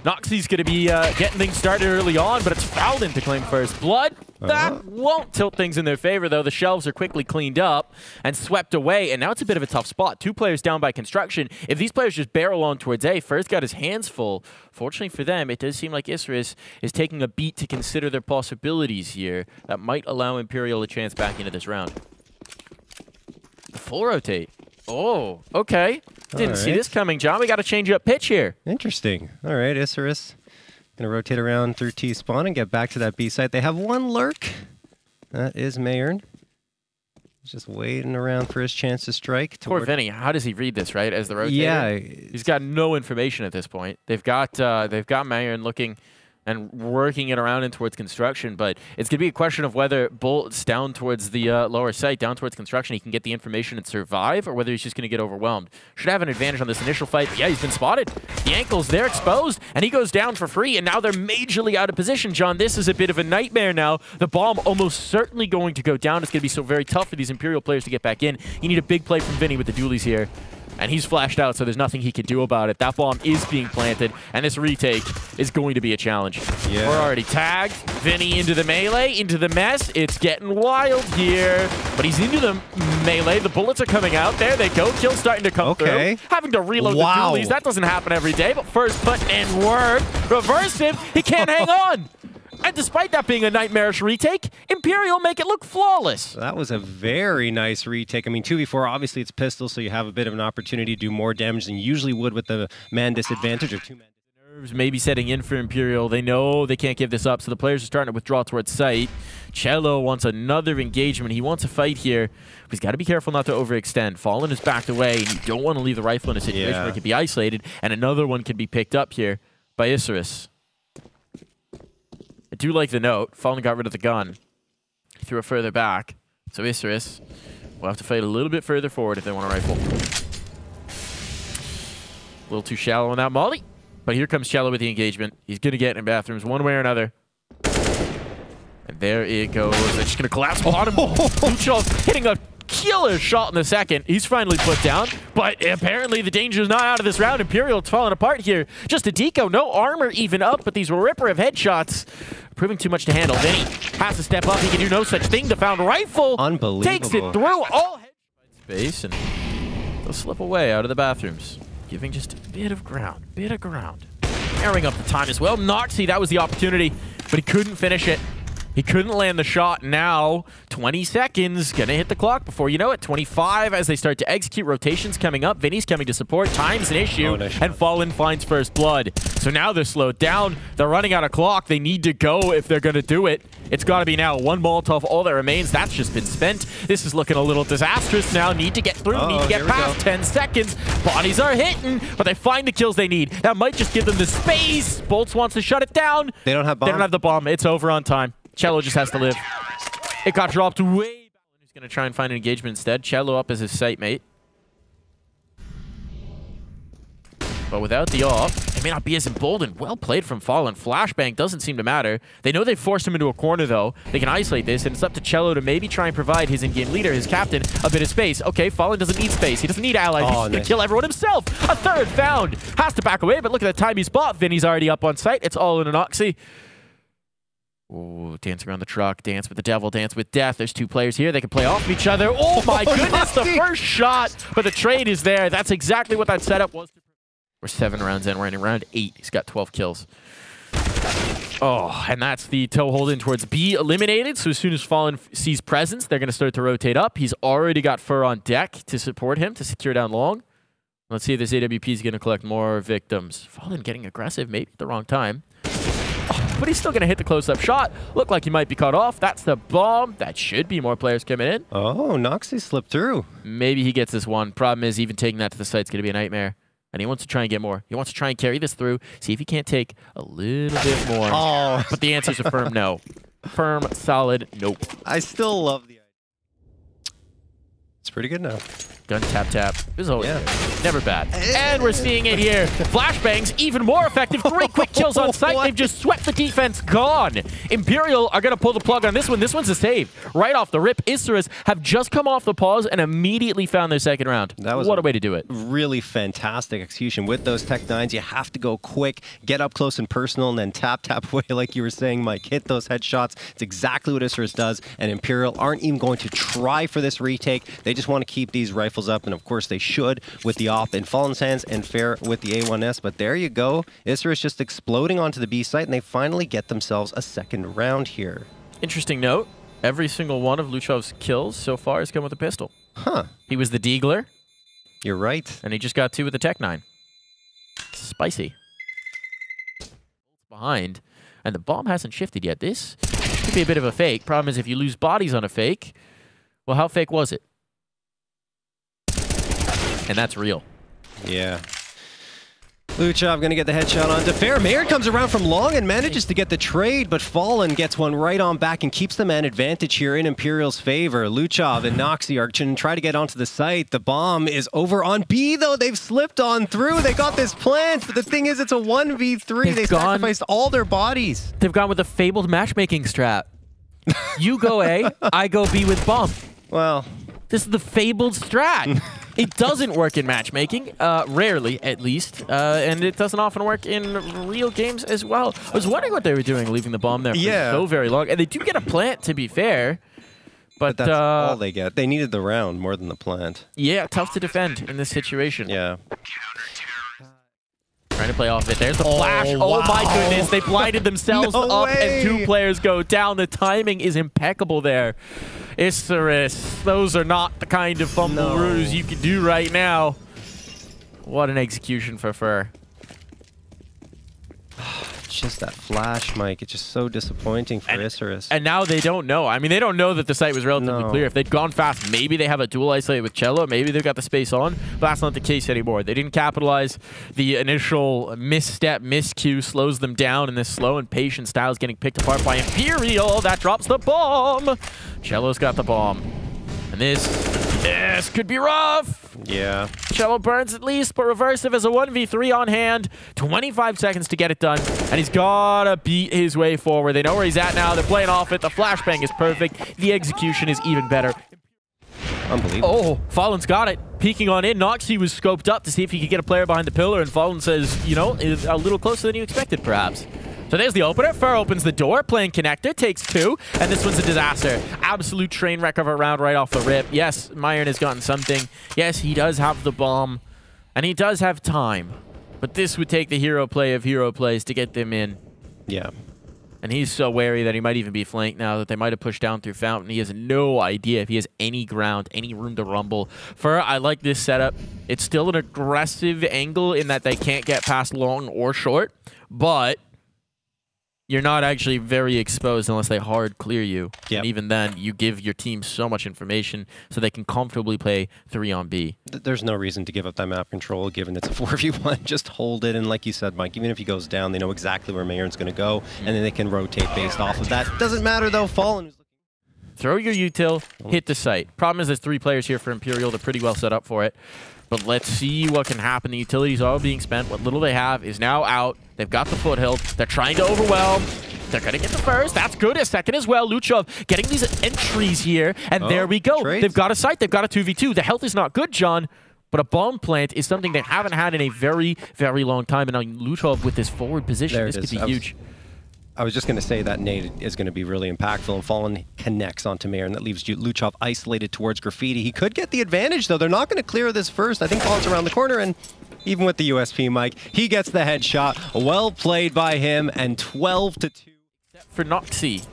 Noxie's going to be getting things started early on, but it's Falden to claim first blood. That won't tilt things in their favor, though. The shelves are quickly cleaned up and swept away, and now it's a bit of a tough spot. 2 players down by construction. If these players just barrel on towards A, First got his hands full. Fortunately for them, it does seem like Isurus is taking a beat to consider their possibilities here. That might allow Imperial a chance back into this round. The full rotate. Oh, okay. Didn't see this coming, John. We got to change up pitch here. Interesting. All right, Isurus gonna rotate around through T spawn and get back to that B site. They have 1 lurk. That is Mayern. He's just waiting around for his chance to strike. Poor Vinny. How does he read this, right? As the rotator? Yeah. He's got no information at this point. They've got Mayern looking and working it around in towards construction, but it's going to be a question of whether Bolt's down towards the lower site, down towards construction, he can get the information and survive, or whether he's just going to get overwhelmed. Should have an advantage on this initial fight, but yeah, he's been spotted. The ankle's there exposed, and he goes down for free, and now they're majorly out of position, John. This is a bit of a nightmare now. The bomb almost certainly going to go down. It's going to be so very tough for these Imperial players to get back in. You need a big play from Vinny with the dualies here. And he's flashed out, so there's nothing he can do about it. That bomb is being planted, and this retake is going to be a challenge. Yeah. We're already tagged. Vinny into the melee, into the mess. It's getting wild here. But he's into the melee. The bullets are coming out. There they go. Kill's starting to come through. Having to reload the dualies. That doesn't happen every day, but First putting in work. Reverse him. He can't hang on. And despite that being a nightmarish retake, Imperial make it look flawless. That was a very nice retake. I mean, 2v4, obviously it's pistol, so you have a bit of an opportunity to do more damage than you usually would with the man disadvantage or 2-man. Nerves maybe setting in for Imperial. They know they can't give this up, so the players are starting to withdraw towards site. Cello wants another engagement. He wants a fight here. But he's got to be careful not to overextend. Fallen is backed away, and you don't want to leave the rifle in a situation where it can be isolated, and another one can be picked up here by Isurus. I do like the note. Fallen got rid of the gun. He threw it further back. So Isurus will have to fight a little bit further forward if they want a rifle. A little too shallow on that molly. But here comes Cello with the engagement. He's going to get in bathrooms one way or another. And there it goes. They're just going to collapse on him. Neutral hitting a killer shot in the second. He's finally put down, but apparently the danger is not out of this round. Imperial falling apart here. Just a deco, no armor even up, but these ripper of headshots proving too much to handle. Vinny has to step up. He can do no such thing. The found rifle takes it through all space, and they'll slip away out of the bathrooms, giving just a bit of ground, Airing up the time as well. Noxie, that was the opportunity, but he couldn't finish it. He couldn't land the shot. Now, 20 seconds. Gonna hit the clock before you know it. 25 as they start to execute. Rotations coming up. Vinny's coming to support. Time's an issue. And Fallen finds first blood. So now they're slowed down. They're running out of clock. They need to go if they're gonna do it. It's gotta be now. 1 Molotov, all that remains. That's just been spent. This is looking a little disastrous now. Need to get through. Need to get past 10 seconds. Bodies are hitting, but they find the kills they need. That might just give them the space. Bolts wants to shut it down. They don't have bomb. They don't have the bomb. It's over on time. Cello just has to live. It got dropped way back. He's going to try and find an engagement instead. Cello up as his site mate. But without the op, it may not be as emboldened. Well played from Fallen. Flashbang doesn't seem to matter. They know they've forced him into a corner, though. They can isolate this, and it's up to Cello to maybe try and provide his in-game leader, his captain, a bit of space. Okay, Fallen doesn't need space. He doesn't need allies. He's going to kill everyone himself. A third found. Has to back away, but look at the time he's bought. Vinny's already up on site. It's all in an Oxy. Oh, dancing around the truck, dance with the devil, dance with death. There's 2 players here. They can play off each other. Oh my goodness, the first shot, but the trade is there. That's exactly what that setup was. We're 7 rounds in. We're in round 8. He's got 12 kills. Oh, and that's the toe hold in towards B eliminated. So as soon as Fallen sees presence, they're going to start to rotate up. He's already got Fur on deck to support him, to secure down long. Let's see if this AWP is going to collect more victims. Fallen getting aggressive, maybe at the wrong time. But he's still going to hit the close-up shot. Look like he might be cut off. That's the bomb. That should be more players coming in. Oh, Noxie slipped through. Maybe he gets this one. Problem is, even taking that to the site's going to be a nightmare. And he wants to try and get more. He wants to try and carry this through, see if he can't take a little bit more. Oh. But the answer's a firm no. Firm, solid, nope. I still love the idea. pretty good now. Gun tap tap is always never bad. And we're seeing it here. Flashbangs even more effective. 3 quick kills on site. They've just swept the defense. Gone. Imperial are going to pull the plug on this one. This one's a save. Right off the rip. Isurus have just come off the pause and immediately found their second round. That was what a way to do it. Really fantastic execution. With those Tech 9s, you have to go quick, get up close and personal, and then tap away like you were saying, Mike. Hit those headshots. It's exactly what Isurus does, and Imperial aren't even going to try for this retake. They just want to keep these rifles up, and of course they should with the op in Fallen's hands and Fair with the A1S. But there you go. Isurus just exploding onto the B site, and they finally get themselves a second round here. Interesting note. Every single one of Luchov's kills so far has come with a pistol. Huh. He was the Deagler. You're right. And he just got 2 with the Tech 9. Spicy. Behind. And the bomb hasn't shifted yet. This could be a bit of a fake. Problem is if you lose bodies on a fake, well, how fake was it? And that's real. Yeah. Luchov going to get the headshot onto Fair. Maynard comes around from long and manages to get the trade, but Fallen gets one right on back and keeps the man advantage here in Imperial's favor. Luchov and Noxy are going to try to get onto the site. The bomb is over on B, though. They've slipped on through. They got this plant, but the thing is, it's a 1v3. They sacrificed all their bodies. They've gone with a fabled matchmaking strat. You go A, I go B with bomb. Well, this is the fabled strat. It doesn't work in matchmaking, rarely at least, and it doesn't often work in real games as well. I was wondering what they were doing leaving the bomb there for so very long. And they do get a plant, to be fair. But that's all they get. They needed the round more than the plant. Yeah, tough to defend in this situation. Yeah. Trying to play off it. There's the flash. Oh my goodness. They blinded themselves up and 2 players go down. The timing is impeccable there. Isurus. Those are not the kind of fumble ruse you can do right now. What an execution for Fur. Just that flash, Mike. It's just so disappointing for Isurus. And now they don't know. I mean, they don't know that the site was relatively clear. If they'd gone fast, maybe they have a dual isolate with Cello. Maybe they've got the space on. But that's not the case anymore. They didn't capitalize. The initial misstep, miscue slows them down, and this slow and patient style is getting picked apart by Imperial. That drops the bomb. Cello's got the bomb. And this could be rough. Yeah. Cello burns at least, but Reversive has a 1v3 on hand. 25 seconds to get it done, and he's got to beat his way forward. They know where he's at now. They're playing off it. The flashbang is perfect. The execution is even better. Unbelievable. Oh, Fallen's got it. Peeking on in. Noxy was scoped up to see if he could get a player behind the pillar, and Fallen says, you know, is a little closer than you expected, perhaps. So there's the opener. Fur opens the door, playing connector, takes 2, and this one's a disaster. Absolute train wreck of a round right off the rip. Yes, Myron has gotten something. Yes, he does have the bomb, and he does have time. But this would take the hero play of hero plays to get them in. Yeah. And he's so wary that he might even be flanked now, that they might have pushed down through Fountain. He has no idea if he has any ground, any room to rumble. Fur, I like this setup. It's still an aggressive angle in that they can't get past long or short, but you're not actually very exposed unless they hard clear you. Yep. And even then, you give your team so much information so they can comfortably play 3 on B. There's no reason to give up that map control, given it's a 4v1. Just hold it, and like you said, Mike, even if he goes down, they know exactly where Mayron's going to go, and then they can rotate based off of that. Doesn't matter, though. Fallen. Throw your util, hit the site. Problem is there's 3 players here for Imperial. They're pretty well set up for it. But let's see what can happen. The utilities are all being spent. What little they have is now out. They've got the foothill. They're trying to overwhelm. They're going to get the first. That's good. A second as well. Luchov getting these entries here. And there we go. Trades. They've got a site. They've got a 2v2. The health is not good, John. But a bomb plant is something they haven't had in a very, very long time. And now Luchov with this forward position, this could be huge. I was just going to say that nade is going to be really impactful, and Fallen connects onto Mayor, and that leaves Luchov isolated towards Graffiti. He could get the advantage, though. They're not going to clear this first. I think Fallen's around the corner, and even with the USP, Mike, he gets the headshot. Well played by him, and 12-2. Except for Noxy.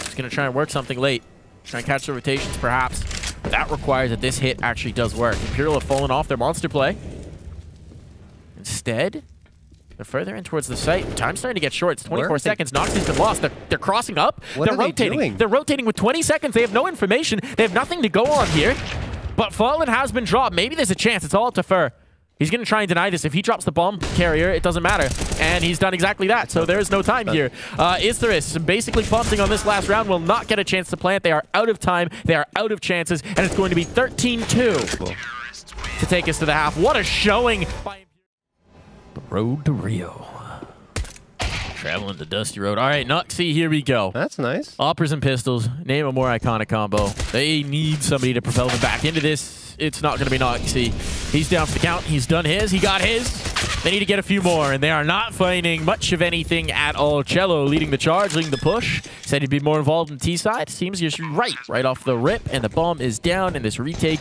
He's going to try and work something late. Try and catch the rotations, perhaps. But that requires that this hit actually does work. Imperial have fallen off their monster play. Instead, they're further in towards the site. Time's starting to get short. It's 24 seconds. Noxy's been lost. They're crossing up. They're rotating. They're rotating with 20 seconds. They have no information. They have nothing to go on here. But Fallen has been dropped. Maybe there's a chance. It's all to Fur. He's going to try and deny this. If he drops the bomb carrier, it doesn't matter. And he's done exactly that, so there's no time here. Isurus, basically punting on this last round, will not get a chance to plant. They are out of time. They are out of chances, and it's going to be 13-2 to take us to the half. What a showing by the road to Rio. Traveling the dusty road. All right, Nuxie, here we go. That's nice. Operas and pistols. Name a more iconic combo. They need somebody to propel them back into this. It's not going to be Nuxie. He's down for the count. He's done his. He got his. They need to get a few more, and they are not finding much of anything at all. Cello leading the charge, leading the push. Said he'd be more involved in T side. Seems just right off the rip, and the bomb is down in this retake.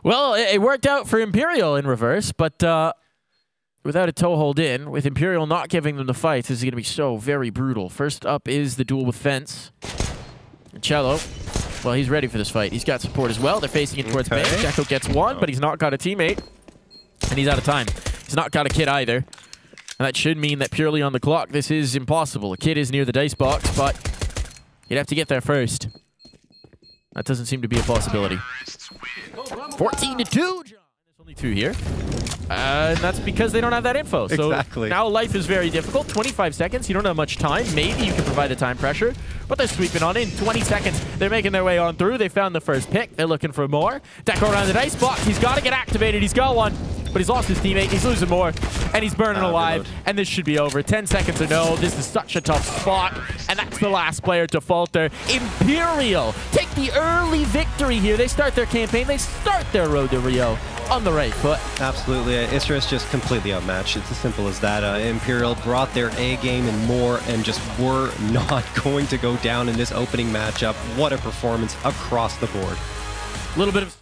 Well, it worked out for Imperial in reverse, but without a toehold in, with Imperial not giving them the fight, this is going to be so very brutal. First up is the duel with Fence. And Cello, well, he's ready for this fight. He's got support as well. They're facing it towards base. Jacko gets one, but he's not got a teammate. And he's out of time. He's not got a kid either. And that should mean that purely on the clock, this is impossible. A kid is near the dice box, but you'd have to get there first. That doesn't seem to be a possibility. 14-2, John. There's only 2 here. And that's because they don't have that info. So exactly. Now life is very difficult. 25 seconds. You don't have much time. Maybe you can provide the time pressure. But they're sweeping on in. 20 seconds. They're making their way on through. They found the first pick. They're looking for more. Deco around the dice box. He's got to get activated. He's got one. But he's lost his teammate. He's losing more. And he's burning alive. Reload. And this should be over. 10 seconds or no. This is such a tough spot. And that's the last player to falter. Imperial take the early victory here. They start their campaign. They start their road to Rio on the right foot. Absolutely. Isurus just completely outmatched. It's as simple as that. Imperial brought their A game and more and just were not going to go down in this opening matchup. What a performance across the board. A little bit of